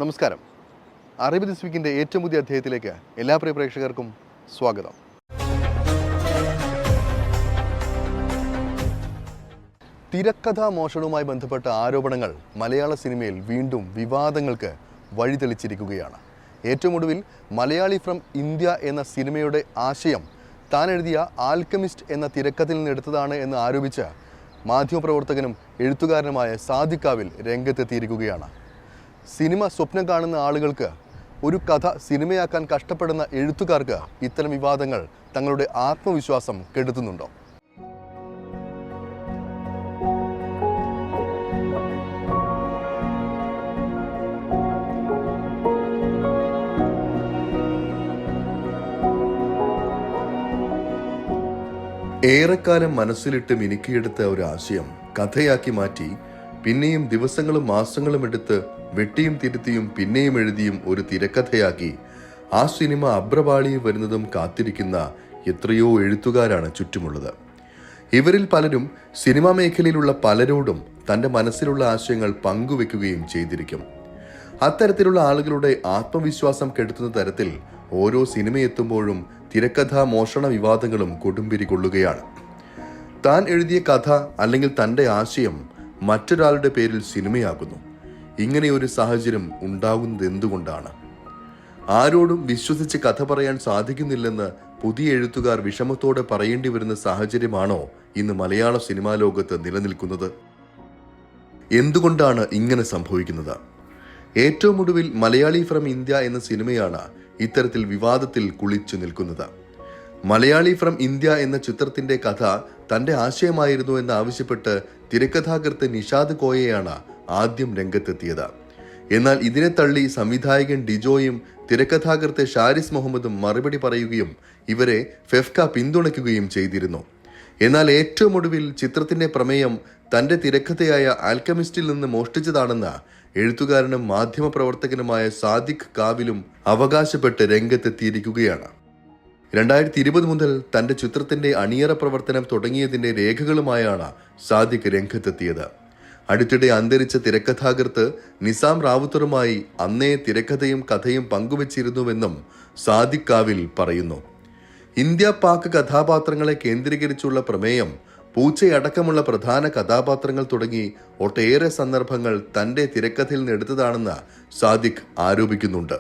നമസ്കാരം. അറബി ദിസ് വീക്കിൻ്റെ ഏറ്റവും പുതിയ അധ്യായത്തിലേക്ക് എല്ലാ പ്രിയ പ്രേക്ഷകർക്കും സ്വാഗതം. തിരക്കഥാ മോഷണവുമായി ബന്ധപ്പെട്ട ആരോപണങ്ങൾ മലയാള സിനിമയിൽ വീണ്ടും വിവാദങ്ങൾക്ക് വഴിതെളിച്ചിരിക്കുകയാണ്. ഏറ്റവും ഒടുവിൽ മലയാളി ഫ്രം ഇന്ത്യ എന്ന സിനിമയുടെ ആശയം താൻ എഴുതിയ ആൽക്കമിസ്റ്റ് എന്ന തിരക്കഥയിൽ നിന്ന് എടുത്തതാണ് എന്ന് ആരോപിച്ച് മാധ്യമപ്രവർത്തകനും എഴുത്തുകാരനുമായ സാദിഖ് കാവിൽ രംഗത്തെത്തിയിരിക്കുകയാണ്. സിനിമ സ്വപ്നം കാണുന്ന ആളുകൾക്ക്, ഒരു കഥ സിനിമയാക്കാൻ കഷ്ടപ്പെടുന്ന എഴുത്തുകാർക്ക് ഇത്തരം വിവാദങ്ങൾ തങ്ങളുടെ ആത്മവിശ്വാസം കെടുത്തുന്നുണ്ടോ? ഏറെക്കാലം മനസ്സിലിട്ട് മിനുക്കിയെടുത്ത ഒരു ആശയം കഥയാക്കി മാറ്റി പിന്നെയും ദിവസങ്ങളും മാസങ്ങളും എടുത്ത് വെട്ടിയും തിരുത്തിയും പിന്നെയും എഴുതിയും ഒരു തിരക്കഥയാക്കി ആ സിനിമ അബ്രപാളിയിൽ വരുന്നതും കാത്തിരിക്കുന്ന എത്രയോ എഴുത്തുകാരാണ് ചുറ്റുമുള്ളത്. ഇവരിൽ പലരും സിനിമാ മേഖലയിലുള്ള പലരോടും തൻ്റെ മനസ്സിലുള്ള ആശയങ്ങൾ പങ്കുവെക്കുകയും ചെയ്തിരിക്കും. അത്തരത്തിലുള്ള ആളുകളുടെ ആത്മവിശ്വാസം കെടുത്തുന്ന തരത്തിൽ ഓരോ സിനിമയെത്തുമ്പോഴും തിരക്കഥാ മോഷണ വിവാദങ്ങളും കൊടുമ്പിരി കൊള്ളുകയാണ്. താൻ എഴുതിയ കഥ അല്ലെങ്കിൽ തൻ്റെ ആശയം മറ്റൊരാളുടെ പേരിൽ സിനിമയാകുന്നു. ഇങ്ങനെയൊരു സാഹചര്യം ഉണ്ടാകുന്നത് എന്തുകൊണ്ടാണ്? ആരോടും വിശ്വസിച്ച് കഥ പറയാൻ സാധിക്കുന്നില്ലെന്ന് പുതിയ എഴുത്തുകാർ വിഷമത്തോടെ പറയേണ്ടി വരുന്ന സാഹചര്യമാണോ ഇന്ന് മലയാള സിനിമാ ലോകത്ത് നിലനിൽക്കുന്നത്? എന്തുകൊണ്ടാണ് ഇങ്ങനെ സംഭവിക്കുന്നത്? ഏറ്റവും ഒടുവിൽ മലയാളി ഫ്രം ഇന്ത്യ എന്ന സിനിമയാണ് ഇത്തരത്തിൽ വിവാദത്തിൽ കുളിച്ചു നിൽക്കുന്നത്. മലയാളി ഫ്രം ഇന്ത്യ എന്ന ചിത്രത്തിന്റെ കഥ തന്റെ ആശയമായിരുന്നു എന്നാവശ്യപ്പെട്ട് തിരക്കഥാകൃത്ത് നിഷാദ് കോയയാണ് ആദ്യം രംഗത്തെത്തിയത്. എന്നാൽ ഇതിനെ തള്ളി സംവിധായകൻ ഡിജോയും തിരക്കഥാകൃത്ത് ഷാരിസ് മുഹമ്മദും മറുപടി പറയുകയും ഇവരെ ഫെഫ്ക പിന്തുണയ്ക്കുകയും ചെയ്തിരുന്നു. എന്നാൽ ഏറ്റവും ഒടുവിൽ ചിത്രത്തിന്റെ പ്രമേയം തന്റെ തിരക്കഥയായ ആൽക്കമിസ്റ്റിൽ നിന്ന് മോഷ്ടിച്ചതാണെന്ന് എഴുത്തുകാരനും മാധ്യമപ്രവർത്തകനുമായ സാദിഖ് കാവിലും അവകാശപ്പെട്ട് രംഗത്തെത്തിയിരിക്കുകയാണ്. 2020 മുതൽ തന്റെ ചിത്രത്തിന്റെ അണിയറ പ്രവർത്തനം തുടങ്ങിയതിന്റെ രേഖകളുമായാണ് സാദിഖ് രംഗത്തെത്തിയത്. അടുത്തിടെ അന്തരിച്ച തിരക്കഥാകൃത്ത് നിസാം റാവുത്തറുമായി അന്നേ തിരക്കഥയും കഥയും പങ്കുവച്ചിരുന്നുവെന്നും സാദിഖ് കാവിൽ പറയുന്നു. ഇന്ത്യ പാക് കഥാപാത്രങ്ങളെ കേന്ദ്രീകരിച്ചുള്ള പ്രമേയം, പൂച്ചയടക്കമുള്ള പ്രധാന കഥാപാത്രങ്ങൾ തുടങ്ങി ഒട്ടേറെ സന്ദർഭങ്ങൾ തന്റെ തിരക്കഥയിൽ നിന്ന് എടുത്തതാണെന്ന് സാദിഖ് ആരോപിക്കുന്നുണ്ട്.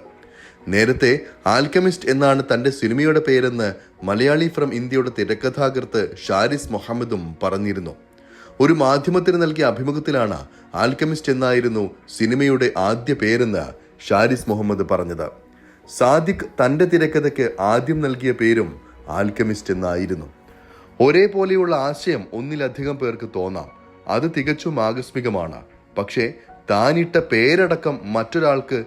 നേരത്തെ ആൽക്കമിസ്റ്റ് എന്നാണ് തന്റെ സിനിമയുടെ പേരെന്ന് മലയാളി ഫ്രം ഇന്ത്യയുടെ തിരക്കഥാകൃത്ത് ഷാരിസ് മുഹമ്മദും പറഞ്ഞിരുന്നു. ഒരു മാധ്യമത്തിന് നൽകിയ അഭിമുഖത്തിലാണ് ആൽക്കമിസ്റ്റ് എന്നായിരുന്നു സിനിമയുടെ ആദ്യ പേരെന്ന് ഷാരിസ് മുഹമ്മദ് പറഞ്ഞത്. സാദിഖ് തന്റെ തിരക്കഥയ്ക്ക് ആദ്യം നൽകിയ പേരും ആൽക്കമിസ്റ്റ് എന്നായിരുന്നു. ഒരേപോലെയുള്ള ആശയം ഒന്നിലധികം പേർക്ക് തോന്നാം. അത് തികച്ചും ആകസ്മികമാണ്. പക്ഷേ താനിട്ട പേരടക്കം മറ്റൊരാൾക്ക്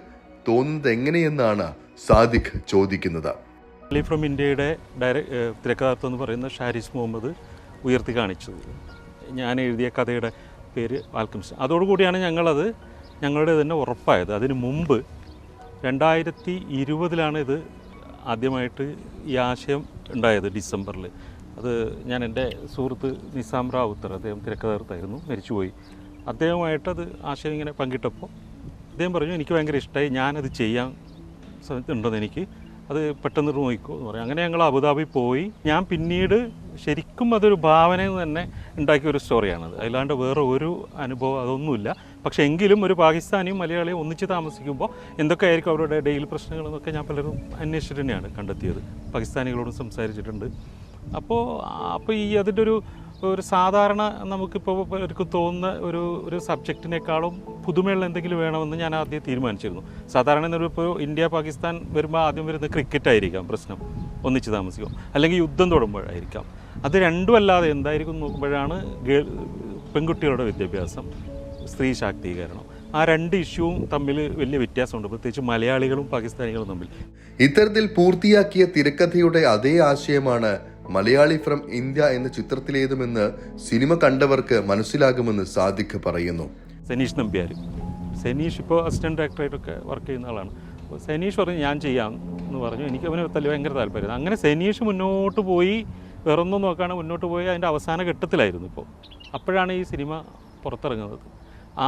തോന്നുന്നത് എങ്ങനെയെന്നാണ് സാദിഖ് ചോദിക്കുന്നത്. മലയാളി ഫ്രം ഇന്ത്യയുടെ തിരക്കഥാകൃത്ത് എന്ന് പറയുന്ന ഷാരിസ് മുഹമ്മദ് ഉയർത്തി കാണിച്ചത് ഞാൻ എഴുതിയ കഥയുടെ പേര് ആൽക്കമിസ്റ്റ്. അതോടുകൂടിയാണ് ഞങ്ങളുടെ തന്നെ ഉറപ്പായത്. അതിനു മുമ്പ് 2020 ഇത് ആദ്യമായിട്ട് ഈ ആശയം ഉണ്ടായത്, ഡിസംബറിൽ. അത് ഞാൻ എൻ്റെ സുഹൃത്ത് നിസാം റാവുത്തർ, അദ്ദേഹം തിരക്കഥാകൃത്തായിരുന്നു, മരിച്ചുപോയി. അദ്ദേഹമായിട്ടത് ആശയം ഇങ്ങനെ പങ്കിട്ടപ്പോൾ അദ്ദേഹം പറഞ്ഞു, എനിക്ക് ഭയങ്കര ഇഷ്ടമായി, ഞാനത് ചെയ്യാൻ ഉണ്ടെന്ന്, എനിക്ക് അത് പെട്ടെന്ന് നോക്കിക്കോ എന്ന് പറയും. അങ്ങനെ ഞങ്ങൾ അബുദാബി പോയി. ഞാൻ പിന്നീട് ശരിക്കും അതൊരു ഭാവനയിൽ തന്നെ ഉണ്ടാക്കിയ ഒരു സ്റ്റോറിയാണത്. അല്ലാണ്ട് വേറെ ഒരു അനുഭവം അതൊന്നുമില്ല. പക്ഷേ എങ്കിലും ഒരു പാകിസ്ഥാനിയും മലയാളിയും ഒന്നിച്ച് താമസിക്കുമ്പോൾ എന്തൊക്കെയായിരിക്കും അവരുടെ ഡെയിലി പ്രശ്നങ്ങളെന്നൊക്കെ ഞാൻ പലരും അന്വേഷിച്ചിട്ട് തന്നെയാണ് കണ്ടെത്തിയത്. പാകിസ്ഥാനികളോടും സംസാരിച്ചിട്ടുണ്ട്. അപ്പോൾ ഈ അതിൻ്റെ ഒരു സാധാരണ നമുക്കിപ്പോൾ അവർക്ക് തോന്നുന്ന ഒരു സബ്ജക്റ്റിനേക്കാളും പുതുമയുള്ള എന്തെങ്കിലും വേണമെന്ന് ഞാൻ ആദ്യം തീരുമാനിച്ചിരുന്നു. സാധാരണ ഇപ്പോൾ ഇന്ത്യ പാകിസ്ഥാൻ വരുമ്പോൾ ആദ്യം വരുന്നത് ക്രിക്കറ്റായിരിക്കാം പ്രശ്നം, ഒന്നിച്ച് താമസിക്കും, അല്ലെങ്കിൽ യുദ്ധം തുടങ്ങുമ്പോഴായിരിക്കാം. അത് രണ്ടും അല്ലാതെ എന്തായിരിക്കും നോക്കുമ്പോഴാണ് പെൺകുട്ടികളുടെ വിദ്യാഭ്യാസം, സ്ത്രീ ശാക്തീകരണം. ആ രണ്ട് ഇഷ്യൂവും തമ്മിൽ വലിയ വ്യത്യാസമുണ്ട്, പ്രത്യേകിച്ച് മലയാളികളും പാകിസ്ഥാനികളും തമ്മിൽ. ഇത്തരത്തിൽ പൂർത്തിയാക്കിയ തിരക്കഥയുടെ അതേ ആശയമാണ് മലയാളി ഫ്രം ഇന്ത്യ എന്ന ചിത്രത്തിലേതുമെന്ന് സിനിമ കണ്ടവർക്ക് മനസ്സിലാകുമെന്ന് സാദിഖ് പറയുന്നു. സനീഷ് നമ്പ്യാർ, സനീഷ് ഇപ്പോൾ അസിസ്റ്റന്റ് ഡയറക്ടറായിട്ടൊക്കെ വർക്ക് ചെയ്യുന്ന ആളാണ്. അപ്പോൾ സനീഷ് പറഞ്ഞു ഞാൻ ചെയ്യാം എന്ന് പറഞ്ഞു. എനിക്ക് അവന് ഭയങ്കര താല്പര്യം. അങ്ങനെ സനീഷ് മുന്നോട്ട് പോയി, വേറൊന്നും നോക്കാണ് മുന്നോട്ട് പോയി അതിൻ്റെ അവസാന ഘട്ടത്തിലായിരുന്നു. ഇപ്പോൾ അപ്പോഴാണ് ഈ സിനിമ പുറത്തിറങ്ങുന്നത്.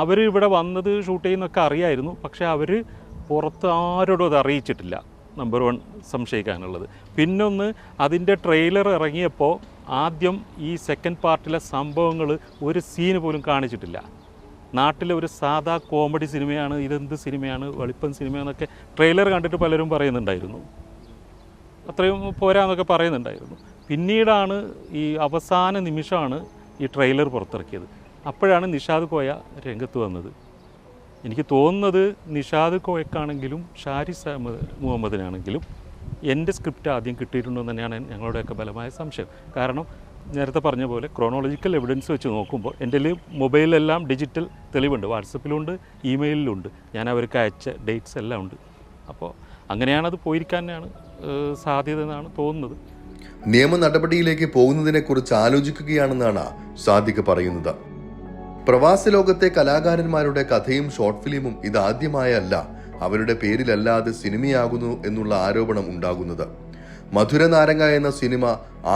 അവർ ഇവിടെ വന്നത് ഷൂട്ട് ചെയ്യുന്നൊക്കെ അറിയായിരുന്നു. പക്ഷേ അവർ പുറത്ത് ആരോടും അത് അറിയിച്ചിട്ടില്ല. നമ്പർ 1 സംശയിക്കാനുള്ളത്. പിന്നൊന്ന്, അതിൻ്റെ ട്രെയിലർ ഇറങ്ങിയപ്പോൾ ആദ്യം ഈ സെക്കൻഡ് പാർട്ടിലെ സംഭവങ്ങൾ ഒരു സീന് പോലും കാണിച്ചിട്ടില്ല. നാട്ടിലെ ഒരു സാധാ കോമഡി സിനിമയാണ്, ഇതെന്ത് സിനിമയാണ്, വെളിപ്പൻ സിനിമയെന്നൊക്കെ ട്രെയിലർ കണ്ടിട്ട് പലരും പറയുന്നുണ്ടായിരുന്നു. അത്രയും പോരാന്നൊക്കെ പറയുന്നുണ്ടായിരുന്നു. പിന്നീടാണ് ഈ അവസാന നിമിഷമാണ് ഈ ട്രെയിലർ പുറത്തിറക്കിയത്. അപ്പോഴാണ് നിഷാദ് കോയ രംഗത്ത് വന്നത്. എനിക്ക് തോന്നുന്നത് നിഷാദ് കോയക്കാണെങ്കിലും ഷാരിസ് മുഹമ്മദിനാണെങ്കിലും എൻ്റെ സ്ക്രിപ്റ്റ് ആദ്യം കിട്ടിയിട്ടുണ്ടെന്ന് തന്നെയാണ് ഞങ്ങളുടെയൊക്കെ ബലമായ സംശയം. കാരണം നേരത്തെ പറഞ്ഞ പോലെ ക്രോണോളജിക്കൽ എവിഡൻസ് വെച്ച് നോക്കുമ്പോൾ എൻ്റെ മൊബൈലിലെല്ലാം ഡിജിറ്റൽ തെളിവുണ്ട്, വാട്സപ്പിലുണ്ട്, ഇമെയിലിലുണ്ട്, ഞാൻ അവർക്ക് അയച്ച ഡേറ്റ്സ് എല്ലാം ഉണ്ട്. അപ്പോൾ അങ്ങനെയാണത് പോയിരിക്കാനാണ് സാധ്യത എന്നാണ് തോന്നുന്നത്. നിയമ നടപടിയിലേക്ക് പോകുന്നതിനെക്കുറിച്ച് ആലോചിക്കുകയാണെന്നാണ് സാദിഖ് പറയുന്നത്. പ്രവാസ ലോകത്തെ കലാകാരന്മാരുടെ കഥയും ഷോർട്ട് ഫിലിമും ഇതാദ്യമായല്ല അവരുടെ പേരിലല്ലാതെ സിനിമയാകുന്നു എന്നുള്ള ആരോപണം ഉണ്ടാകുന്നത്. മധുര നാരങ്ങ എന്ന സിനിമ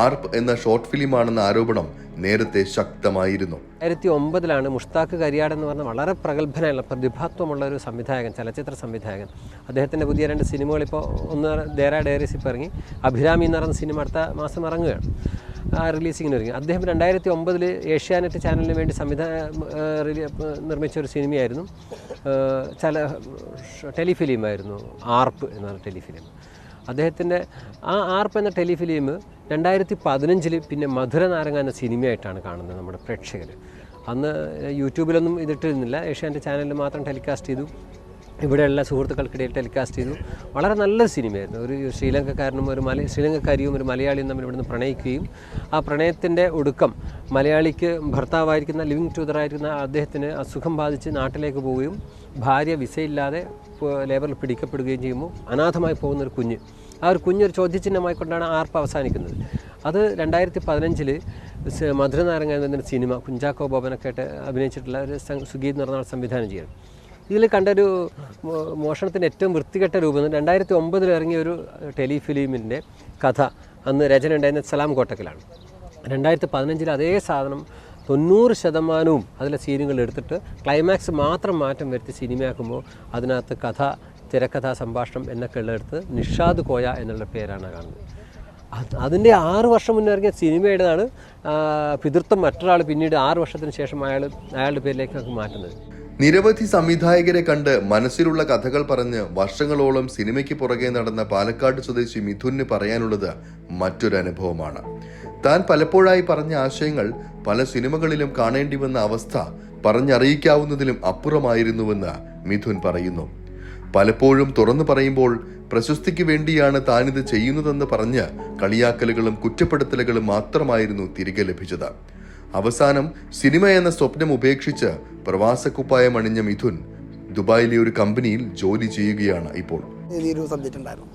ആർപ്പ് എന്ന ഷോർട്ട് ഫിലിമാണെന്ന ആരോപണം നേരത്തെ ശക്തമായിരുന്നു. 2009 മുഷ്താഖ് കരിയാട് എന്ന് പറഞ്ഞ വളരെ പ്രഗത്ഭനായുള്ള പ്രതിഭാത്വമുള്ള ഒരു സംവിധായകൻ, ചലച്ചിത്ര സംവിധായകൻ, അദ്ദേഹത്തിൻ്റെ പുതിയ 2 സിനിമകൾ ഇപ്പോൾ ഒന്ന് ദേര ഡയറീസ് ഇപ്പോൾ ഇറങ്ങി, അഭിരാമി എന്ന് പറയുന്ന സിനിമ അടുത്ത മാസം ഇറങ്ങുകയാണ്, റിലീസിങ്ങിന് ഒരുങ്ങി. അദ്ദേഹം 2009 ഏഷ്യാനെറ്റ് ചാനലിന് വേണ്ടി നിർമ്മിച്ച ഒരു സിനിമയായിരുന്നു, ടെലിഫിലിമായിരുന്നു ആർപ്പ് എന്ന് പറഞ്ഞ ടെലിഫിലിം. അദ്ദേഹത്തിൻ്റെ ആ ആർപ്പ് എന്ന ടെലിഫിലിം 2015 പിന്നെ മധുര നാരങ്ങ എന്ന സിനിമയായിട്ടാണ് കാണുന്നത് നമ്മുടെ പ്രേക്ഷകർ. അന്ന് യൂട്യൂബിലൊന്നും ഇതിട്ടിരുന്നില്ല, ഏഷ്യാനെറ്റ് ചാനലിൽ മാത്രം ടെലികാസ്റ്റ് ചെയ്തു, ഇവിടെയുള്ള സുഹൃത്തുക്കൾക്കിടയിൽ ടെലികാസ്റ്റ് ചെയ്തു. വളരെ നല്ലൊരു സിനിമയായിരുന്നു. ഒരു ശ്രീലങ്കക്കാരനും ശ്രീലങ്കക്കാരിയും ഒരു മലയാളിയും തമ്മിൽ ഇവിടുന്ന് പ്രണയിക്കുകയും ആ പ്രണയത്തിൻ്റെ ഒടുക്കം മലയാളിക്ക് ഭർത്താവായിരിക്കുന്ന ലിവിങ് ടൂതറായിരിക്കുന്ന അദ്ദേഹത്തിന് അസുഖം ബാധിച്ച് നാട്ടിലേക്ക് പോവുകയും ഭാര്യ വിസയില്ലാതെ ലേബറിൽ പിടിക്കപ്പെടുകയും ചെയ്യുമ്പോൾ അനാഥമായി പോകുന്നൊരു കുഞ്ഞ്, ആ ഒരു കുഞ്ഞൊരു ചോദ്യചിഹ്നമായിക്കൊണ്ടാണ് ആർപ്പ് അവസാനിക്കുന്നത്. അത് 2015 മധുര നാരങ്ങ എന്ന സിനിമ കുഞ്ചാക്കോ ബോബനൊക്കെ ആയിട്ട് അഭിനയിച്ചിട്ടുള്ള ഒരു സുഗീത് എന്ന് പറഞ്ഞ സംവിധാനം ചെയ്യണം. ഇതിൽ കണ്ടൊരു മോഷണത്തിൻ്റെ ഏറ്റവും വൃത്തികെട്ട രൂപം 2009 ഇറങ്ങിയ ഒരു ടെലിഫിലിമിൻ്റെ കഥ അന്ന് രചന ഉണ്ടായിരുന്നത് സലാം കോട്ടക്കലാണ്. 2015 അതേ സാധനം 90% അതിലെ സീനുകൾ എടുത്തിട്ട് ക്ലൈമാക്സ് മാത്രം മാറ്റം വരുത്തി സിനിമയാക്കുമ്പോൾ അതിനകത്ത് കഥ, തിരക്കഥാ, സംഭാഷണം എന്നൊക്കെ ഉള്ളെടുത്ത് നിഷാദ് കോയ എന്നുള്ള പേരാണ് കാണുന്നത്. അതിൻ്റെ 6 വർഷം മുന്നേ ഇറങ്ങിയ സിനിമയുടേതാണ് പിതൃത്വം മറ്റൊരാൾ പിന്നീട് 6 വർഷത്തിന് ശേഷം അയാളുടെ പേരിലേക്ക് മാറ്റുന്നത്. നിരവധി സംവിധായകരെ കണ്ട് മനസ്സിലുള്ള കഥകൾ പറഞ്ഞ് വർഷങ്ങളോളം സിനിമയ്ക്ക് പുറകെ നടന്ന പാലക്കാട് സ്വദേശി മിഥുന് പറയാനുള്ളത് മറ്റൊരു അനുഭവമാണ്. താൻ പലപ്പോഴായി പറഞ്ഞ ആശയങ്ങൾ പല സിനിമകളിലും കാണേണ്ടി വന്ന അവസ്ഥ പറഞ്ഞറിയിക്കാവുന്നതിലും അപ്പുറമായിരുന്നുവെന്ന് മിഥുൻ പറയുന്നു. പലപ്പോഴും തുറന്നു പറയുമ്പോൾ പ്രശസ്തിക്ക് വേണ്ടിയാണ് താനിത് ചെയ്യുന്നതെന്ന് പറഞ്ഞ് കളിയാക്കലുകളും കുറ്റപ്പെടുത്തലുകളും മാത്രമായിരുന്നു തിരികെ ലഭിച്ചത്. അവസാനം സിനിമ എന്ന സ്വപ്നം ഉപേക്ഷിച്ച് പ്രവാസക്കുപ്പായം അണിഞ്ഞ മിഥുൻ ദുബായിലെ ഒരു കമ്പനിയിൽ ജോലി ചെയ്യുകയാണ് ഇപ്പോൾ. ഒരു സബ്ജക്റ്റ് ഉണ്ടായിരുന്നു,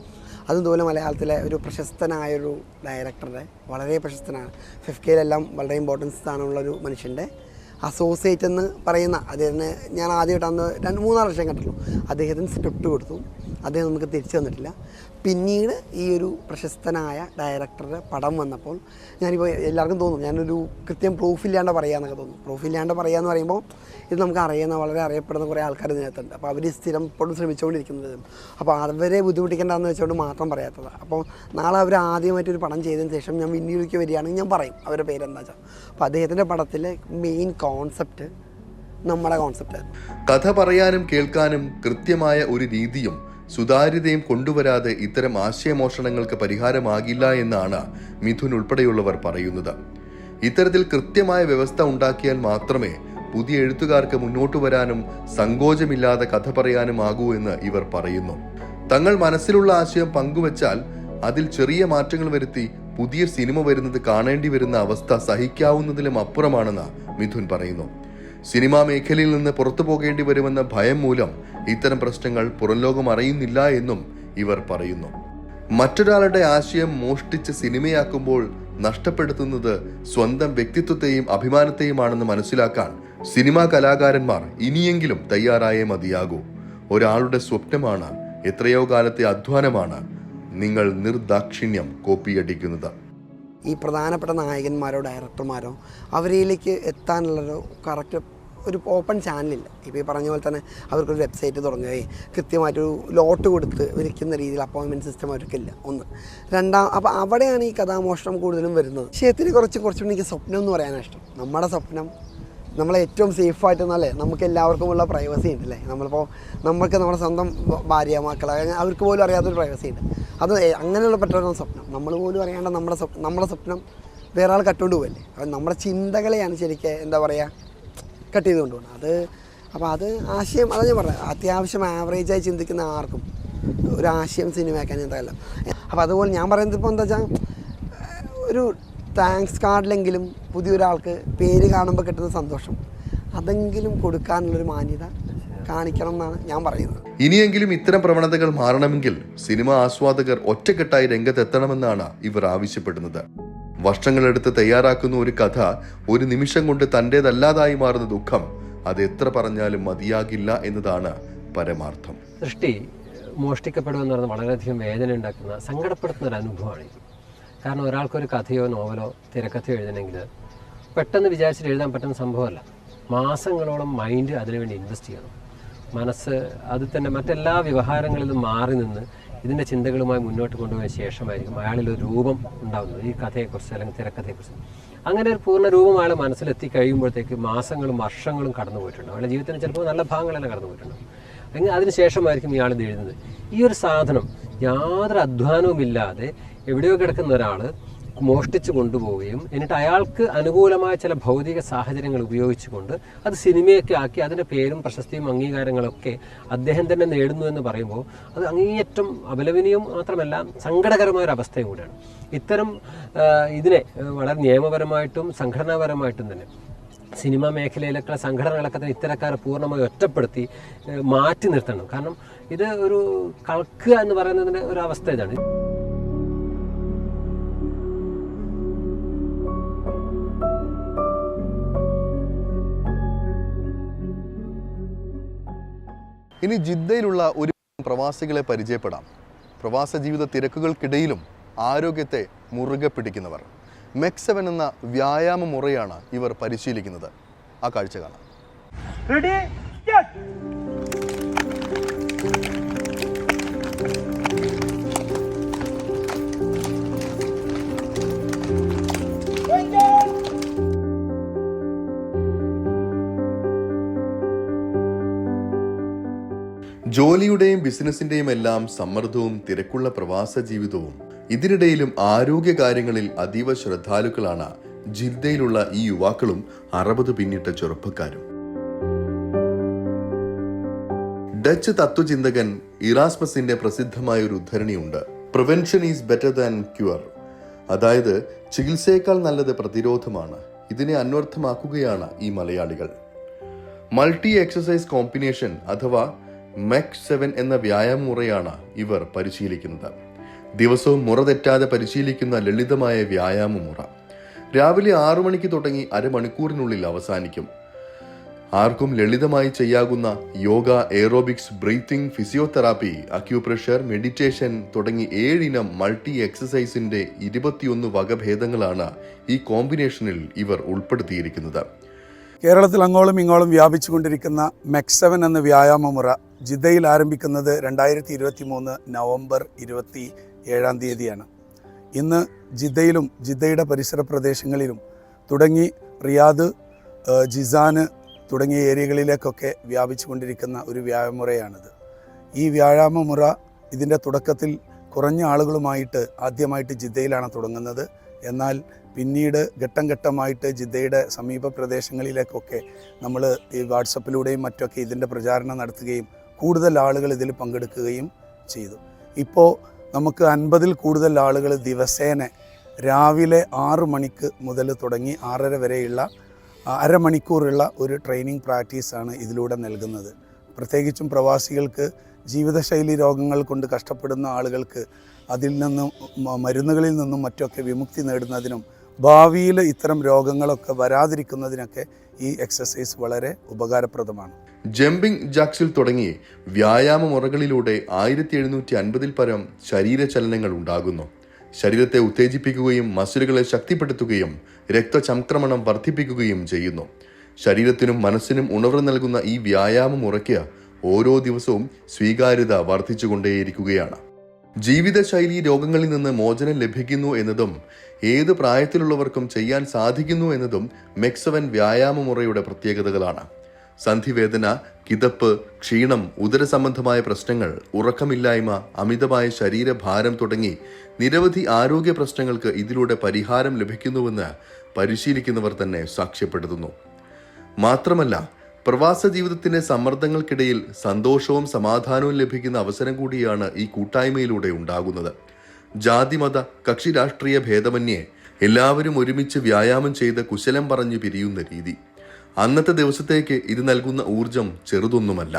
അതുപോലെ മലയാളത്തിലെ ഒരു പ്രശസ്തനായൊരു ഡയറക്ടറുടെ, വളരെ പ്രശസ്തനാണ്, ഫിഫ്കയിലെല്ലാം വളരെ ഇമ്പോർട്ടൻസ് സ്ഥാനമുള്ളൊരു മനുഷ്യൻ്റെ അസോസിയേറ്റ് എന്ന് പറയുന്ന അദ്ദേഹത്തിന് ഞാൻ ആദ്യമായിട്ട് അന്ന് 2-3 വർഷം കണ്ടുള്ളൂ. അദ്ദേഹത്തിന് സ്ക്രിപ്റ്റ് കൊടുത്തു, അദ്ദേഹം നമുക്ക് തിരിച്ചു തന്നിട്ടില്ല. പിന്നീട് ഈ ഒരു പ്രശസ്തനായ ഡയറക്ടറുടെ പടം വന്നപ്പോൾ ഞാനിപ്പോൾ എല്ലാവർക്കും തോന്നും ഞാനൊരു കൃത്യം പ്രൂഫില്ലാണ്ട് പറയാമെന്നൊക്കെ തോന്നും. പ്രൂഫില്ലാണ്ട് പറയാമെന്ന് പറയുമ്പോൾ ഇത് നമുക്ക് അറിയുന്ന വളരെ അറിയപ്പെടുന്ന കുറേ ആൾക്കാർ ഇതിനകത്തുണ്ട്. അപ്പോൾ അവർ സ്ഥിരം ഇപ്പോഴും ശ്രമിച്ചുകൊണ്ടിരിക്കുന്നത്, അപ്പോൾ അവരെ ബുദ്ധിമുട്ടിക്കേണ്ടതെന്ന് വെച്ചുകൊണ്ട് മാത്രം പറയാത്തതാണ്. അപ്പോൾ നാളെ അവർ ആദ്യമായിട്ടൊരു പടം ചെയ്തതിന് ശേഷം ഞാൻ പിന്നീടിലേക്ക് വരികയാണെങ്കിൽ ഞാൻ പറയും അവരുടെ പേരെന്താ വെച്ചാൽ. അപ്പോൾ അദ്ദേഹത്തിൻ്റെ പടത്തിലെ മെയിൻ കോൺസെപ്റ്റ് നമ്മുടെ കോൺസെപ്റ്റായിരുന്നു. കഥ പറയാനും കേൾക്കാനും കൃത്യമായ ഒരു രീതിയും സുതാര്യതയും കൊണ്ടുവരാതെ ഇത്തരം ആശയമോഷണങ്ങൾക്ക് പരിഹാരമാകില്ല എന്നാണ് മിഥുൻ ഉൾപ്പെടെയുള്ളവർ പറയുന്നത്. ഇത്തരത്തിൽ കൃത്യമായ വ്യവസ്ഥ ഉണ്ടാക്കിയാൽ മാത്രമേ പുതിയ എഴുത്തുകാർക്ക് മുന്നോട്ട് വരാനും സങ്കോചമില്ലാതെ കഥ പറയാനും ആകൂ എന്ന് ഇവർ പറയുന്നു. തങ്ങൾ മനസ്സിലുള്ള ആശയം പങ്കുവച്ചാൽ അതിൽ ചെറിയ മാറ്റങ്ങൾ വരുത്തി പുതിയ സിനിമ വരുന്നത് കാണേണ്ടി വരുന്ന അവസ്ഥ സഹിക്കാവുന്നതിലും അപ്പുറമാണെന്ന് മിഥുൻ പറയുന്നു. സിനിമാ മേഖലയിൽ നിന്ന് പുറത്തു പോകേണ്ടി വരുമെന്ന ഭയം മൂലം ഇത്തരം പ്രശ്നങ്ങൾ പുറംലോകം അറിയുന്നില്ല എന്നും ഇവർ പറയുന്നു. മറ്റൊരാളുടെ ആശയം മോഷ്ടിച്ച് സിനിമയാക്കുമ്പോൾ നഷ്ടപ്പെടുത്തുന്നത് സ്വന്തം വ്യക്തിത്വത്തെയും അഭിമാനത്തെയുമാണെന്ന് മനസ്സിലാക്കാൻ സിനിമാ കലാകാരന്മാർ ഇനിയെങ്കിലും തയ്യാറായേ മതിയാകൂ. ഒരാളുടെ സ്വപ്നമാണ്, എത്രയോ കാലത്തെ അധ്വാനമാണ് നിങ്ങൾ നിർദാക്ഷിണ്യം കോപ്പിയടിക്കുന്നത്. ഈ പ്രധാനപ്പെട്ട നായകന്മാരോ ഡയറക്ടർമാരോ അവരിലേക്ക് എത്താനുള്ളൊരു കറക്റ്റ് ഒരു ഓപ്പൺ ചാനലില്ല. ഇപ്പോൾ ഈ പറഞ്ഞ പോലെ തന്നെ അവർക്കൊരു വെബ്സൈറ്റ് തുടങ്ങുകയും കൃത്യമായിട്ടൊരു ലോട്ട് കൊടുത്ത് വിളിക്കുന്ന രീതിയിൽ അപ്പോയിൻമെൻറ്റ് സിസ്റ്റം അവർക്കില്ല. ഒന്ന്. അപ്പോൾ അവിടെയാണ് ഈ കഥാമോഷണം കൂടുതലും വരുന്നത്. വിഷയത്തിന് കുറച്ചുകൂടി എനിക്ക് സ്വപ്നം എന്ന് പറയാനാണ് ഇഷ്ടം. നമ്മുടെ സ്വപ്നം നമ്മളെ ഏറ്റവും സേഫായിട്ടെന്നല്ലേ, നമുക്ക് എല്ലാവർക്കുമുള്ള പ്രൈവസി ഉണ്ടല്ലേ. നമ്മളിപ്പോൾ നമുക്ക് നമ്മുടെ സ്വന്തം ഭാര്യ മക്കളെ അവർക്ക് പോലും അറിയാത്തൊരു പ്രൈവസി ഉണ്ട്. അത് അങ്ങനെയുള്ള പെട്ടൊരു സ്വപ്നം നമ്മൾ പോലും അറിയാണ്ട് നമ്മുടെ സ്വപ്നം വേറെ ആൾ കട്ടുകൊണ്ട് പോകല്ലേ. അപ്പം നമ്മുടെ ചിന്തകളെയാണ് ശരിക്കും എന്താ പറയുക കട്ട് ചെയ്ത് കൊണ്ടുപോകുന്നത്. അപ്പോൾ അത് ആശയം അതാണ് ഞാൻ പറഞ്ഞത്. അത്യാവശ്യം ആവറേജായി ചിന്തിക്കുന്ന ആർക്കും ഒരു ആശയം സിനിമയാക്കാൻ എന്തായാലും. അപ്പോൾ അതുപോലെ ഞാൻ പറയുന്നത് ഇപ്പോൾ എന്താ വെച്ചാൽ ഒരു താങ്ക്സ് കാർഡിലെങ്കിലും പുതിയൊരാൾക്ക് പേര് കാണുമ്പോൾ കിട്ടുന്ന സന്തോഷം അതെങ്കിലും കൊടുക്കാനുള്ളൊരു മാന്യത കാണിക്കണം എന്നാണ് ഞാൻ പറയുന്നത്. ഇനിയെങ്കിലും ഇത്തരം പ്രവണതകൾ മാറണമെങ്കിൽ സിനിമ ആസ്വാദകർ ഒറ്റക്കെട്ടായി രംഗത്തെത്തണമെന്നാണ് ഇവർ ആവശ്യപ്പെടുന്നത്. വർഷങ്ങളെടുത്ത് തയ്യാറാക്കുന്ന ഒരു കഥ ഒരു നിമിഷം കൊണ്ട് തൻ്റേതല്ലാതായി മാറുന്ന ദുഃഖം അത് എത്ര പറഞ്ഞാലും മതിയാകില്ല എന്നതാണ് പരമാർത്ഥം. സൃഷ്ടി മോഷ്ടിക്കപ്പെടുമെന്ന് പറഞ്ഞാൽ വളരെയധികം വേദന ഉണ്ടാക്കുന്ന സങ്കടപ്പെടുത്തുന്ന ഒരു അനുഭവമാണ്. കാരണം ഒരാൾക്കൊരു കഥയോ നോവലോ തിരക്കഥയോ എഴുതണമെങ്കിൽ പെട്ടെന്ന് വിചാരിച്ചിട്ട് എഴുതാൻ പറ്റുന്ന സംഭവമല്ല. മാസങ്ങളോളം മൈൻഡ് അതിനുവേണ്ടി ഇൻവെസ്റ്റ് ചെയ്യണം. മനസ്സ് അത് തന്നെ മറ്റെല്ലാ വ്യവഹാരങ്ങളിലും മാറി നിന്ന് ഇതിൻ്റെ ചിന്തകളുമായി മുന്നോട്ട് കൊണ്ടുപോയ ശേഷമായിരിക്കും അയാളിലൊരു രൂപം ഉണ്ടാകുന്നത്, ഈ കഥയെക്കുറിച്ച് അല്ലെങ്കിൽ തിരക്കഥയെക്കുറിച്ച്. അങ്ങനെ ഒരു പൂർണ്ണ രൂപം അയാൾ മനസ്സിലെത്തി കഴിയുമ്പോഴത്തേക്ക് മാസങ്ങളും വർഷങ്ങളും കടന്നു പോയിട്ടുണ്ട്. അയാളുടെ ജീവിതത്തിന് ചിലപ്പോൾ നല്ല ഭാഗങ്ങളെല്ലാം കടന്നു പോയിട്ടുണ്ട്. അങ്ങനെ അതിനുശേഷമായിരിക്കും ഇയാൾ ഇത് എഴുതുന്നത്. ഈ ഒരു സാധനം യാതൊരു അധ്വാനവുമില്ലാതെ എവിടെയോ കിടക്കുന്ന ഒരാൾ മോഷ്ടിച്ചു കൊണ്ടുപോവുകയും എന്നിട്ട് അയാൾക്ക് അനുകൂലമായ ചില ഭൗതിക സാഹചര്യങ്ങൾ ഉപയോഗിച്ചുകൊണ്ട് അത് സിനിമയൊക്കെ ആക്കി അതിൻ്റെ പേരും പ്രശസ്തിയും അംഗീകാരങ്ങളൊക്കെ അദ്ദേഹം തന്നെ നേടുന്നു എന്ന് പറയുമ്പോൾ അത് അങ്ങേയറ്റം അപലപനീയം മാത്രമല്ല സങ്കടകരമായ ഒരു അവസ്ഥയും കൂടിയാണ്. ഇത്തരം ഇതിനെ വളരെ നിയമപരമായിട്ടും സംഘടനാപരമായിട്ടും തന്നെ സിനിമാ മേഖലയിലൊക്കെ സംഘടനകളൊക്കെ തന്നെ ഇത്തരക്കാരെ പൂർണ്ണമായി ഒറ്റപ്പെടുത്തി മാറ്റി നിർത്തണം. കാരണം ഇത് ഒരു കളക്കുക എന്ന് പറയുന്നതിൻ്റെ ഒരു അവസ്ഥ ഇതാണ്. ഇനി ജിദ്ദയിലുള്ള ഒരു പ്രവാസികളെ പരിചയപ്പെടാം. പ്രവാസ ജീവിത തിരക്കുകൾക്കിടയിലും ആരോഗ്യത്തെ മുറുകെ പിടിക്കുന്നവർ. മെക് 7 എന്ന വ്യായാമ മുറയാണ് ഇവർ പരിശീലിക്കുന്നത്. ആ കാഴ്ച കാണാം. ജോലിയുടെയും ബിസിനസിന്റെയും എല്ലാം സമ്മർദ്ദവും തിരക്കുള്ള പ്രവാസ ജീവിതവും ഇതിനിടയിലും ആരോഗ്യകാര്യങ്ങളിൽ അതീവ ശ്രദ്ധാലുക്കളാണ് ജിദ്ദയിലുള്ള ഈ യുവാക്കളും 60 പിന്നിട്ട ചെറുപ്പക്കാരും. ഡച്ച് തത്വചിന്തകൻ ഇറാസ്മസിന്റെ പ്രസിദ്ധമായ ഒരു ഉദ്ധരണിയുണ്ട്. Prevention is better than cure. അതായത് ചികിത്സയേക്കാൾ നല്ലത് പ്രതിരോധമാണ്. ഇതിനെ അന്വർത്ഥമാക്കുകയാണ് ഈ മലയാളികൾ. മൾട്ടി എക്സസൈസ് കോമ്പിനേഷൻ അഥവാ മെക് 7 എന്ന വ്യായാമ മുറയാണ് ഇവർ പരിശീലിക്കുന്നത്. ദിവസവും മുറ തെറ്റാതെ പരിശീലിക്കുന്ന ലളിതമായ വ്യായാമ മുറ. രാവിലെ 6 മണിക്ക് തുടങ്ങി അരമണിക്കൂറിനുള്ളിൽ അവസാനിക്കും. ആർക്കും ലളിതമായി ചെയ്യാവുന്ന yoga, aerobics, breathing, physiotherapy, acupressure, meditation തുടങ്ങി 7 ഇനം മൾട്ടി എക്സസൈസിന്റെ 21 വകഭേദങ്ങളാണ് ഈ കോമ്പിനേഷനിൽ ഇവർ ഉൾപ്പെടുത്തിയിരിക്കുന്നത്. കേരളത്തിൽ അങ്ങോളം ഇങ്ങോളം വ്യാപിച്ചുകൊണ്ടിരിക്കുന്ന മെക് 7 എന്ന വ്യായാമമുറ ജിദ്ദയിൽ ആരംഭിക്കുന്നത് 2023 നവംബർ 27 തീയതിയാണ്. ഇന്ന് ജിദ്ദയിലും ജിദ്ദയുടെ പരിസര പ്രദേശങ്ങളിലും തുടങ്ങി റിയാദ്, ജിസാന് തുടങ്ങിയ ഏരിയകളിലേക്കൊക്കെ വ്യാപിച്ചുകൊണ്ടിരിക്കുന്ന ഒരു വ്യായാമമുറയാണിത്. ഈ വ്യായാമമുറ ഇതിൻ്റെ തുടക്കത്തിൽ കുറഞ്ഞ ആളുകളുമായിട്ട് ആദ്യമായിട്ട് ജിദ്ദയിലാണ് തുടങ്ങുന്നത്. എന്നാൽ പിന്നീട് ഘട്ടം ഘട്ടമായിട്ട് ജിദ്ദയുടെ സമീപ പ്രദേശങ്ങളിലേക്കൊക്കെ നമ്മൾ ഈ വാട്സപ്പിലൂടെയും മറ്റൊക്കെ ഇതിൻ്റെ പ്രചാരണം നടത്തുകയും കൂടുതൽ ആളുകൾ ഇതിൽ പങ്കെടുക്കുകയും ചെയ്തു. ഇപ്പോൾ നമുക്ക് 50-ൽ കൂടുതൽ ആളുകൾ ദിവസേന രാവിലെ 6 മണിക്ക് മുതൽ തുടങ്ങി 6:30 വരെയുള്ള അരമണിക്കൂറുള്ള ഒരു ട്രെയിനിങ് പ്രാക്ടീസാണ് ഇതിലൂടെ നൽകുന്നത്. പ്രത്യേകിച്ചും പ്രവാസികൾക്ക് ജീവിതശൈലി രോഗങ്ങൾ കൊണ്ട് കഷ്ടപ്പെടുന്ന ആളുകൾക്ക് അതിൽ നിന്നും മരുന്നുകളിൽ നിന്നും മറ്റൊക്കെ വിമുക്തി നേടുന്നതിനും ഭാവിയിൽ ഇത്തരം രോഗങ്ങളൊക്കെ വരാതിരിക്കുന്നതിനൊക്കെ ഈ എക്സസൈസ് വളരെ ഉപകാരപ്രദമാണ്. ജമ്പിംഗ് ജാക്സിൽ തുടങ്ങി വ്യായാമ മുറകളിലൂടെ 1750-ൽ പരം ശരീരചലനങ്ങൾ ഉണ്ടാകുന്നു. ശരീരത്തെ ഉത്തേജിപ്പിക്കുകയും മസിലുകളെ ശക്തിപ്പെടുത്തുകയും രക്തചംക്രമണം വർദ്ധിപ്പിക്കുകയും ചെയ്യുന്നു. ശരീരത്തിനും മനസ്സിനും ഉണർവ് നൽകുന്ന ഈ വ്യായാമ മുറയ്ക്ക് ഓരോ ദിവസവും സ്വീകാര്യത വർദ്ധിച്ചുകൊണ്ടേയിരിക്കുകയാണ്. ജീവിതശൈലി രോഗങ്ങളിൽ നിന്ന് മോചനം ലഭിക്കുന്നു എന്നതും ഏത് പ്രായത്തിലുള്ളവർക്കും ചെയ്യാൻ സാധിക്കുന്നു എന്നതും MEX7 വ്യായാമ മുറയുടെ പ്രത്യേകതകളാണ്. സന്ധിവേദന, കിതപ്പ്, ക്ഷീണം, ഉദരസംബന്ധമായ പ്രശ്നങ്ങൾ, ഉറക്കമില്ലായ്മ, അമിതമായ ശരീരഭാരം തുടങ്ങി നിരവധി ആരോഗ്യ പ്രശ്നങ്ങൾക്ക് ഇതിലൂടെ പരിഹാരം ലഭിക്കുന്നുവെന്ന് പരിശീലിക്കുന്നവർ തന്നെ സാക്ഷ്യപ്പെടുത്തുന്നു. മാത്രമല്ല, പ്രവാസ ജീവിതത്തിന്റെ സമ്മർദ്ദങ്ങൾക്കിടയിൽ സന്തോഷവും സമാധാനവും ലഭിക്കുന്ന അവസരം കൂടിയാണ് ഈ കൂട്ടായ്മയിലൂടെ ഉണ്ടാകുന്നത്. ജാതിമത കക്ഷി രാഷ്ട്രീയ ഭേദമന്യേ എല്ലാവരും ഒരുമിച്ച് വ്യായാമം ചെയ്ത് കുശലം പറഞ്ഞു പിരിയുന്ന രീതി, അന്നത്തെ ദിവസത്തേക്ക് ഇത് നൽകുന്ന ഊർജം ചെറുതൊന്നുമല്ല.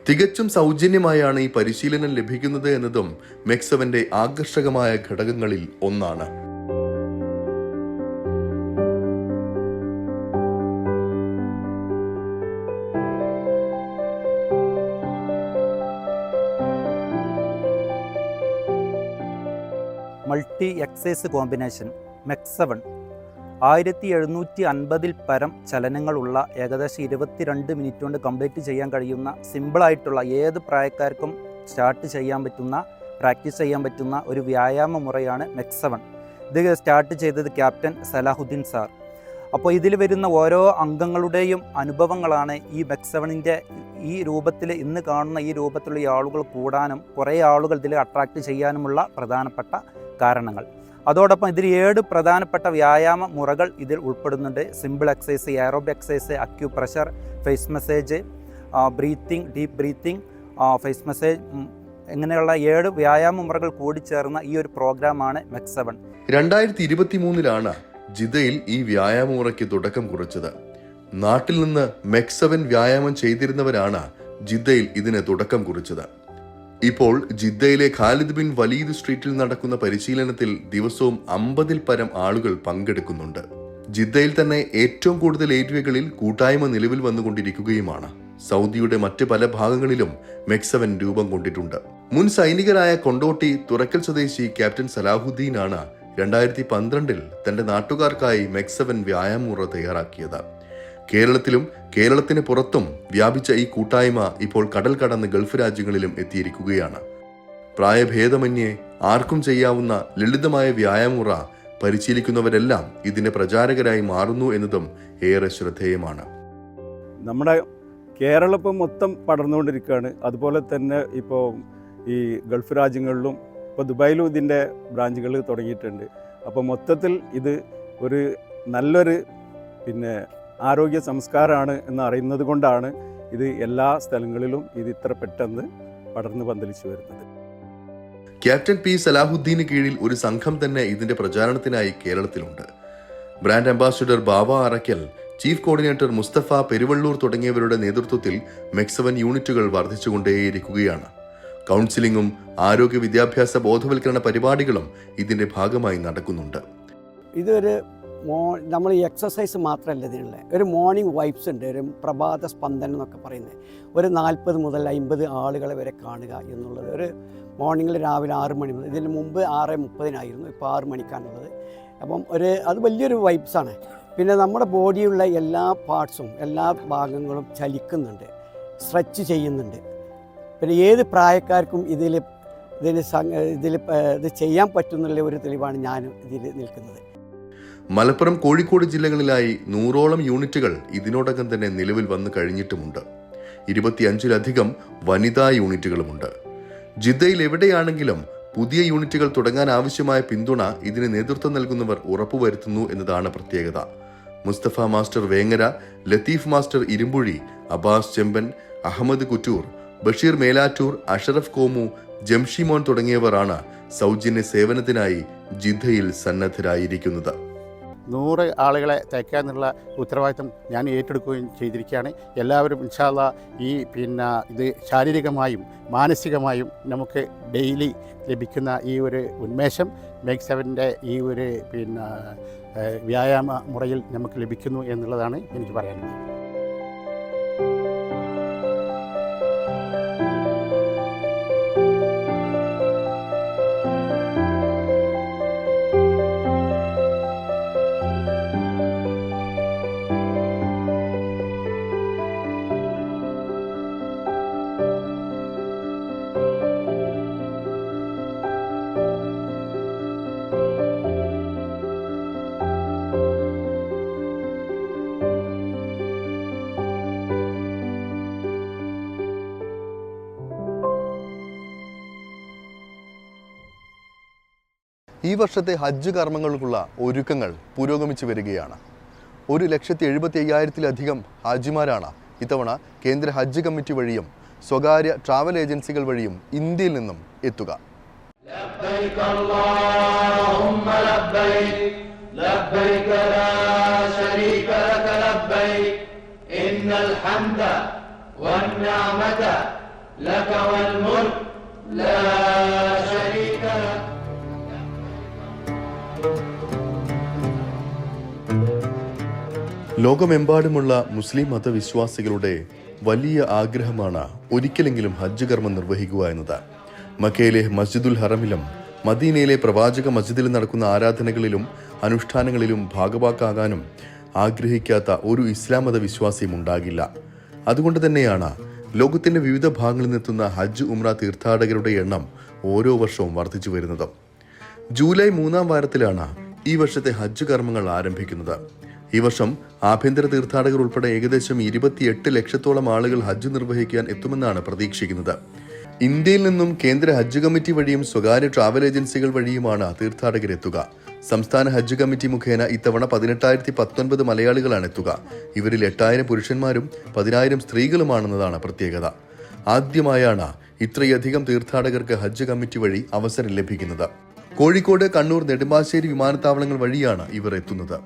തികച്ചും സൗജന്യമായാണ് ഈ പരിശീലനം ലഭിക്കുന്നത് എന്നതും MEX7 ആകർഷകമായ ഘടകങ്ങളിൽ ഒന്നാണ്. മൾട്ടി എക്സസൈസ് കോമ്പിനേഷൻ MEX7 1750 പരം ചലനങ്ങളുള്ള ഏകദേശം 22 മിനിറ്റ് കൊണ്ട് കംപ്ലീറ്റ് ചെയ്യാൻ കഴിയുന്ന സിമ്പിളായിട്ടുള്ള ഏത് പ്രായക്കാർക്കും സ്റ്റാർട്ട് ചെയ്യാൻ പറ്റുന്ന, പ്രാക്ടീസ് ചെയ്യാൻ പറ്റുന്ന ഒരു വ്യായാമ മുറയാണ് MEX7. ഇത് സ്റ്റാർട്ട് ചെയ്തത് ക്യാപ്റ്റൻ സലാഹുദ്ദീൻ സാർ. അപ്പോൾ ഇതിൽ വരുന്ന ഓരോ അംഗങ്ങളുടെയും അനുഭവങ്ങളാണ് ഈ MEX7 ഈ രൂപത്തിൽ, ഇന്ന് കാണുന്ന ഈ രൂപത്തിലുള്ള ഈ ആളുകൾ കൂടാനും കുറേ ആളുകൾ ഇതിൽ അട്രാക്റ്റ് ചെയ്യാനുമുള്ള പ്രധാനപ്പെട്ട കാരണങ്ങൾ. അതോടൊപ്പം ഇതിൽ 7 പ്രധാനപ്പെട്ട വ്യായാമ മുറകൾ ഇതിൽ ഉൾപ്പെടുന്നുണ്ട്. Simple exercise, aerobic exercise, acupressure, face massage, breathing, deep breathing, face massage, ഇങ്ങനെയുള്ള 7 വ്യായാമ മുറകൾ കൂടിച്ചേർന്ന ഈ ഒരു പ്രോഗ്രാമാണ് MEX7. 2023 ജിദ്ദയിൽ ഈ വ്യായാമ മുറയ്ക്ക് തുടക്കം കുറിച്ചത്. നാട്ടിൽ നിന്ന് MEX7 വ്യായാമം ചെയ്തിരുന്നവരാണ് ജിദ്ദയിൽ ഇതിന് തുടക്കം കുറിച്ചത്. ഇപ്പോൾ ജിദ്ദയിലെ ഖാലിദ് ബിൻ വലീദ് സ്ട്രീറ്റിൽ നടക്കുന്ന പരിശീലനത്തിൽ ദിവസവും 50 പരം ആളുകൾ പങ്കെടുക്കുന്നുണ്ട്. ജിദ്ദയിൽ തന്നെ ഏറ്റവും കൂടുതൽ ഏരിയകളിൽ കൂട്ടായ്മ നിലവിൽ വന്നുകൊണ്ടിരിക്കുകയുമാണ്. സൗദിയുടെ മറ്റ് പല ഭാഗങ്ങളിലും MEX7 രൂപം കൊണ്ടിട്ടുണ്ട്. മുൻ സൈനികരായ കൊണ്ടോട്ടി തുറക്കൽ സ്വദേശി ക്യാപ്റ്റൻ സലാഹുദ്ദീനാണ് 2012 തന്റെ നാട്ടുകാർക്കായി MEX7 വ്യായാമ മുറ തയ്യാറാക്കിയത്. കേരളത്തിലും കേരളത്തിന് പുറത്തും വ്യാപിച്ച ഈ കൂട്ടായ്മ ഇപ്പോൾ കടൽ കടന്ന് ഗൾഫ് രാജ്യങ്ങളിലും എത്തിയിരിക്കുകയാണ്. പ്രായഭേദമന്യേ ആർക്കും ചെയ്യാവുന്ന ലളിതമായ വ്യായാമമുറ പരിശീലിക്കുന്നവരെല്ലാം ഇതിന്റെ പ്രചാരകരായി മാറുന്നു എന്നതും ഏറെ ശ്രദ്ധേയമാണ്. നമ്മുടെ കേരളം ഇപ്പം മൊത്തം പടർന്നുകൊണ്ടിരിക്കുകയാണ്. അതുപോലെ തന്നെ ഇപ്പോൾ ഈ ഗൾഫ് രാജ്യങ്ങളിലും ഇപ്പോൾ ദുബായിലും ഇതിൻ്റെ ബ്രാഞ്ചുകൾ തുടങ്ങിയിട്ടുണ്ട്. അപ്പോൾ മൊത്തത്തിൽ ഇത് ഒരു നല്ലൊരു ആരോഗ്യ സംസ്കാരമാണ് എന്ന് അറിയുന്നത് കൊണ്ടാണ് ഇത് എല്ലാ സ്ഥലങ്ങളിലും ഇത് ഇത്ര പെട്ടെന്ന് പടർന്നു പന്തലിച്ചു വരുന്നത്. ക്യാപ്റ്റൻ പി സലാഹുദ്ദീന് കീഴിൽ ഒരു സംഘം തന്നെ ഇതിന്റെ പ്രചാരണത്തിനായി കേരളത്തിലുണ്ട്. ബ്രാൻഡ് അംബാസിഡർ ബാവ അറക്കൽ, ചീഫ് കോർഡിനേറ്റർ മുസ്തഫ പെരുവള്ളൂർ തുടങ്ങിയവരുടെ നേതൃത്വത്തിൽ MEX7 യൂണിറ്റുകൾ വർദ്ധിച്ചുകൊണ്ടേയിരിക്കുകയാണ്. കൗൺസിലിംഗും ആരോഗ്യ വിദ്യാഭ്യാസ ബോധവൽക്കരണ പരിപാടികളും ഇതിന്റെ ഭാഗമായി നടക്കുന്നുണ്ട്. ഇതൊരു നമ്മൾ ഈ എക്സസൈസ് മാത്രമല്ല ഇതിനുള്ള ഒരു മോർണിംഗ് വൈബ്സ് ഉണ്ട്, ഒരു പ്രഭാത സ്പന്ദനം എന്നൊക്കെ പറയുന്നത്. ഒരു 40 മുതൽ 50 ആളുകളെ വരെ കാണുക എന്നുള്ളത്. ഒരു മോർണിംഗിൽ രാവിലെ 6 മണി മുതൽ, ഇതിന് മുമ്പ് 6:30 ഇപ്പോൾ 6 മണിക്കാണുള്ളത്. അപ്പം അത് വലിയൊരു വൈബ്സാണ്. പിന്നെ നമ്മുടെ ബോഡിയുള്ള എല്ലാ പാർട്സും, എല്ലാ ഭാഗങ്ങളും ചലിക്കുന്നുണ്ട്, സ്ട്രെച്ച് ചെയ്യുന്നുണ്ട്. പിന്നെ ഏത് പ്രായക്കാർക്കും ഇത് ചെയ്യാൻ പറ്റുന്നുള്ള ഒരു തെളിവാണ് ഞാൻ ഇതിൽ നിൽക്കുന്നത്. മലപ്പുറം, കോഴിക്കോട് ജില്ലകളിലായി 100ഓളം യൂണിറ്റുകൾ ഇതിനോടകം തന്നെ നിലവിൽ വന്നു കഴിഞ്ഞിട്ടുമുണ്ട്. 25ലധികം വനിതാ യൂണിറ്റുകളുമുണ്ട്. ജിദ്ദയിൽ എവിടെയാണെങ്കിലും പുതിയ യൂണിറ്റുകൾ തുടങ്ങാൻ ആവശ്യമായ പിന്തുണ ഇതിന് നേതൃത്വം നൽകുന്നവർ ഉറപ്പുവരുത്തുന്നു എന്നതാണ് പ്രത്യേകത. മുസ്തഫ മാസ്റ്റർ വേങ്ങര, ലത്തീഫ് മാസ്റ്റർ ഇരുമ്പുഴി, അബ്ബാസ് ചെമ്പൻ, അഹമ്മദ് കുറ്റൂർ, ബഷീർ മേലാറ്റൂർ, അഷറഫ് കോമു, ജംഷിമോൻ തുടങ്ങിയവരാണ് സൗജന്യ സേവനത്തിനായി ജിദ്ദയിൽ സന്നദ്ധരായിരിക്കുന്നത്. 100 ആളുകളെ തയ്ക്കാനുള്ള ഉത്തരവാദിത്തം ഞാൻ ഏറ്റെടുക്കുകയും ചെയ്തിരിക്കുകയാണ്. എല്ലാവരും ഇൻഷാ അല്ലാഹ് ഇത് ശാരീരികമായും മാനസികമായും നമുക്ക് ഡെയിലി ലഭിക്കുന്ന ഈ ഒരു ഉന്മേഷം MEX7 ഈ ഒരു വ്യായാമ മുറയിൽ നമുക്ക് ലഭിക്കുന്നു എന്നുള്ളതാണ് എനിക്ക് പറയാനുള്ളത്. ഈ വർഷത്തെ ഹജ്ജ് കർമ്മങ്ങൾക്കുള്ള ഒരുക്കങ്ങൾ പുരോഗമിച്ചു വരികയാണ്. 1,75,000-ലധികം ഹാജിമാരാണ് ഇത്തവണ കേന്ദ്ര ഹജ്ജ് കമ്മിറ്റി വഴിയും സ്വകാര്യ ട്രാവൽ ഏജൻസികൾ വഴിയും ഇന്ത്യയിൽ നിന്നും എത്തുക. ലോകമെമ്പാടുമുള്ള മുസ്ലിം മതവിശ്വാസികളുടെ വലിയ ആഗ്രഹമാണ് ഒരിക്കലെങ്കിലും ഹജ്ജ് കർമ്മം നിർവഹിക്കുക എന്നത്. മക്കയിലെ മസ്ജിദുൽ ഹറമിലും മദീനയിലെ പ്രവാചക മസ്ജിദിൽ നടക്കുന്ന ആരാധനകളിലും അനുഷ്ഠാനങ്ങളിലും ഭാഗവാക്കാകാനും ആഗ്രഹിക്കാത്ത ഒരു ഇസ്ലാം മതവിശ്വാസിയും ഉണ്ടാകില്ല. അതുകൊണ്ട് തന്നെയാണ് ലോകത്തിന്റെ വിവിധ ഭാഗങ്ങളിൽ നിന്നെത്തുന്ന ഹജ്ജ് ഉംറ തീർത്ഥാടകരുടെ എണ്ണം ഓരോ വർഷവും വർദ്ധിച്ചു വരുന്നത്. ജൂലൈ 3-ാം വാരത്തിലാണ് ഈ വർഷത്തെ ഹജ്ജ് കർമ്മങ്ങൾ ആരംഭിക്കുന്നത്. ഈ വർഷം ആഭ്യന്തര തീർത്ഥാടകർ ഉൾപ്പെടെ ഏകദേശം 28 ലക്ഷത്തോളം ആളുകൾ ഹജ്ജ് നിർവഹിക്കാൻ എത്തുമെന്നാണ് പ്രതീക്ഷിക്കുന്നത്. ഇന്ത്യയിൽ നിന്നും കേന്ദ്ര ഹജ്ജ് കമ്മിറ്റി വഴിയും സ്വകാര്യ ട്രാവൽ ഏജൻസികൾ വഴിയുമാണ് തീർത്ഥാടകരെത്തുക. സംസ്ഥാന ഹജ്ജ് കമ്മിറ്റി മുഖേന ഇത്തവണ 18,019 മലയാളികളാണ് എത്തുക. ഇവരിൽ 8,000 പുരുഷന്മാരും 10,000 സ്ത്രീകളുമാണെന്നതാണ് പ്രത്യേകത. ആദ്യമായാണ് ഇത്രയധികം തീർത്ഥാടകർക്ക് ഹജ്ജ് കമ്മിറ്റി വഴി അവസരം ലഭിക്കുന്നത്. കോഴിക്കോട്, കണ്ണൂർ, നെടുമ്പാശ്ശേരി വിമാനത്താവളങ്ങൾ വഴിയാണ് ഇവർ എത്തുന്നത്.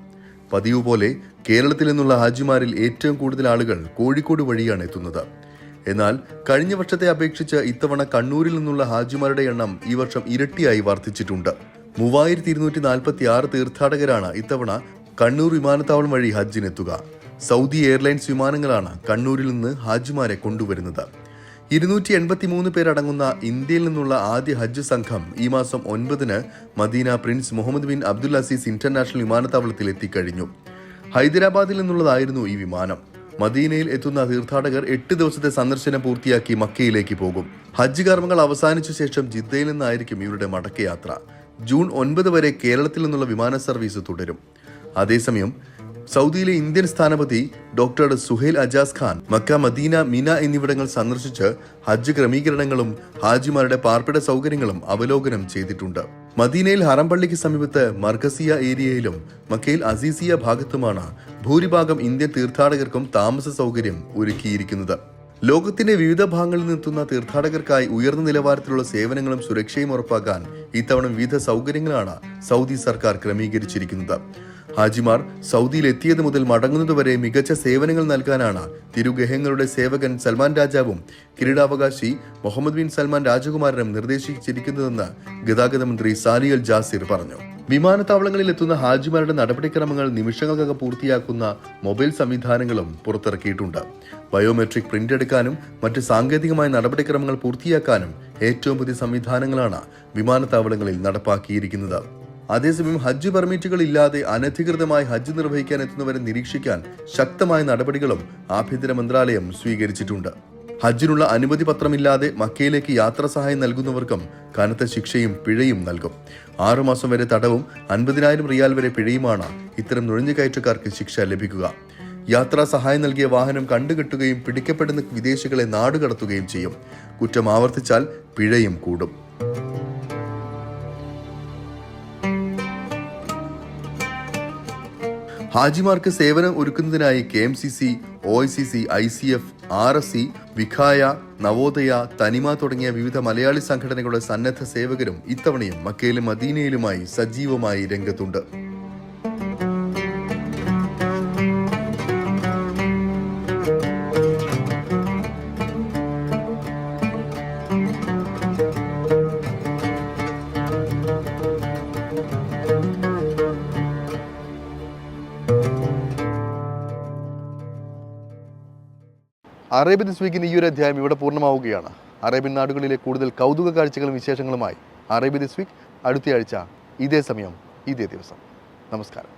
പതിവ് പോലെ കേരളത്തിൽ നിന്നുള്ള ഹാജിമാരിൽ ഏറ്റവും കൂടുതൽ ആളുകൾ കോഴിക്കോട് വഴിയാണ് എത്തുന്നത്. എന്നാൽ കഴിഞ്ഞ വർഷത്തെ അപേക്ഷിച്ച് ഇത്തവണ കണ്ണൂരിൽ നിന്നുള്ള ഹാജിമാരുടെ എണ്ണം ഈ വർഷം ഇരട്ടിയായി വർദ്ധിച്ചിട്ടുണ്ട്. 3,246 തീർത്ഥാടകരാണ് ഇത്തവണ കണ്ണൂർ വിമാനത്താവളം വഴി ഹജ്ജിനെത്തുക. സൗദി എയർലൈൻസ് വിമാനങ്ങളാണ് കണ്ണൂരിൽ നിന്ന് ഹാജിമാരെ കൊണ്ടുവരുന്നത്. 283 പേരടങ്ങുന്ന ഇന്ത്യയിൽ നിന്നുള്ള ആദ്യ ഹജ്ജ് സംഘം ഈ മാസം 9-ന് Medina prince Mohammed bin Abdul Aziz international വിമാനത്താവളത്തിൽ എത്തിക്കഴിഞ്ഞു. ഹൈദരാബാദിൽ നിന്നുള്ളതായിരുന്നു ഈ വിമാനം. മദീനയിൽ എത്തുന്ന തീർത്ഥാടകർ 8 ദിവസത്തെ സന്ദർശനം പൂർത്തിയാക്കി മക്കയിലേക്ക് പോകും. ഹജ്ജ് കർമ്മങ്ങൾ അവസാനിച്ച ശേഷം ജിദ്ദയിൽ നിന്നായിരിക്കും ഇവരുടെ മടക്കയാത്ര. ജൂൺ 9 വരെ കേരളത്തിൽ നിന്നുള്ള വിമാന സർവീസ് തുടരും. അതേസമയം സൗദിയിലെ ഇന്ത്യൻ സ്ഥാനപതി ഡോക്ടർ സുഹൈൽ അജാസ് ഖാൻ മക്ക, മദീന, മിന എന്നിവിടങ്ങൾ സന്ദർശിച്ച് ഹജ്ജ് ക്രമീകരണങ്ങളും ഹാജിമാരുടെ പാർപ്പിട സൗകര്യങ്ങളും അവലോകനം ചെയ്തിട്ടുണ്ട്. മദീനയിൽ ഹറം പള്ളിക്ക് സമീപത്ത് മർക്കസിയ ഏരിയയിലും മക്കയിൽ അസീസിയ ഭാഗത്തുമാണ് ഭൂരിഭാഗം ഇന്ത്യൻ തീർത്ഥാടകർക്കും താമസ സൗകര്യം ഒരുക്കിയിരിക്കുന്നത്. ലോകത്തിന്റെ വിവിധ ഭാഗങ്ങളിൽ നിന്നെത്തുന്ന തീർത്ഥാടകർക്കായി ഉയർന്ന നിലവാരത്തിലുള്ള സേവനങ്ങളും സുരക്ഷയും ഉറപ്പാക്കാൻ ഇത്തവണ വിവിധ സൗകര്യങ്ങളാണ് സൗദി സർക്കാർ ക്രമീകരിച്ചിരിക്കുന്നത്. ഹാജിമാർ സൗദിയിൽ എത്തിയത് മുതൽ മടങ്ങുന്നതുവരെ മികച്ച സേവനങ്ങൾ നൽകാനാണ് തിരുഗേഹങ്ങളുടെ സേവകൻ സൽമാൻ രാജാവും കിരീടാവകാശി മുഹമ്മദ് ബിൻ സൽമാൻ രാജകുമാരനും നിർദ്ദേശിച്ചിരിക്കുന്നതെന്ന് ഗതാഗത മന്ത്രി സാലി അൽ ജാസിർ പറഞ്ഞു. വിമാനത്താവളങ്ങളിൽ എത്തുന്ന ഹാജിമാരുടെ നടപടിക്രമങ്ങൾ നിമിഷങ്ങൾക്കകം പൂർത്തിയാക്കുന്ന മൊബൈൽ സംവിധാനങ്ങളും പുറത്തിറക്കിയിട്ടുണ്ട്. ബയോമെട്രിക് പ്രിന്റ് എടുക്കാനും മറ്റ് സാങ്കേതികമായ നടപടിക്രമങ്ങൾ പൂർത്തിയാക്കാനും ഏറ്റവും പുതിയ സംവിധാനങ്ങളാണ് വിമാനത്താവളങ്ങളിൽ നടപ്പാക്കിയിരിക്കുന്നത്. അതേസമയം ഹജ്ജ് പെർമിറ്റുകൾ ഇല്ലാതെ അനധികൃതമായി ഹജ്ജ് നിർവഹിക്കാൻ എത്തുന്നവരെ നിരീക്ഷിക്കാൻ ശക്തമായ നടപടികളും ആഭ്യന്തര മന്ത്രാലയം സ്വീകരിച്ചിട്ടുണ്ട്. ഹജ്ജിനുള്ള അനുമതി പത്രമില്ലാതെ മക്കയിലേക്ക് യാത്രാ സഹായം നൽകുന്നവർക്കും കനത്ത ശിക്ഷയും പിഴയും നൽകും. 6 മാസം വരെ തടവും 50,000 റിയാൽ വരെ പിഴയുമാണ് ഇത്തരം നുഴഞ്ഞുകയറ്റക്കാർക്ക് ശിക്ഷ ലഭിക്കുക. യാത്രാ സഹായം നൽകിയ വാഹനം കണ്ടുകെട്ടുകയും പിടിക്കപ്പെടുന്ന വിദേശികളെ നാടുകടത്തുകയും ചെയ്യും. കുറ്റം ആവർത്തിച്ചാൽ പിഴയും കൂടും. ഹാജിമാർക്ക് സേവനം ഒരുക്കുന്നതിനായി KMCC, OICC, ICF, RSC, Vikhaya, Navodaya, തനിമ തുടങ്ങിയ വിവിധ മലയാളി സംഘടനകളുടെ സന്നദ്ധ സേവകരും ഇത്തവണയും മക്കയിലും മദീനയിലുമായി സജീവമായി രംഗത്തുണ്ട്. അറേബ്യൻ ദിസ് വീക്കിന്റെ ഈ ഒരു അധ്യായം ഇവിടെ പൂർണ്ണമാവുകയാണ്. അറേബ്യൻ നാടുകളിലെ കൂടുതൽ കൗതുക കാഴ്ചകളും വിശേഷങ്ങളുമായി അറേബ്യൻ ദിസ് വീക്ക് അടുത്തയാഴ്ച ഇതേ സമയം ഇതേ ദിവസം. നമസ്കാരം.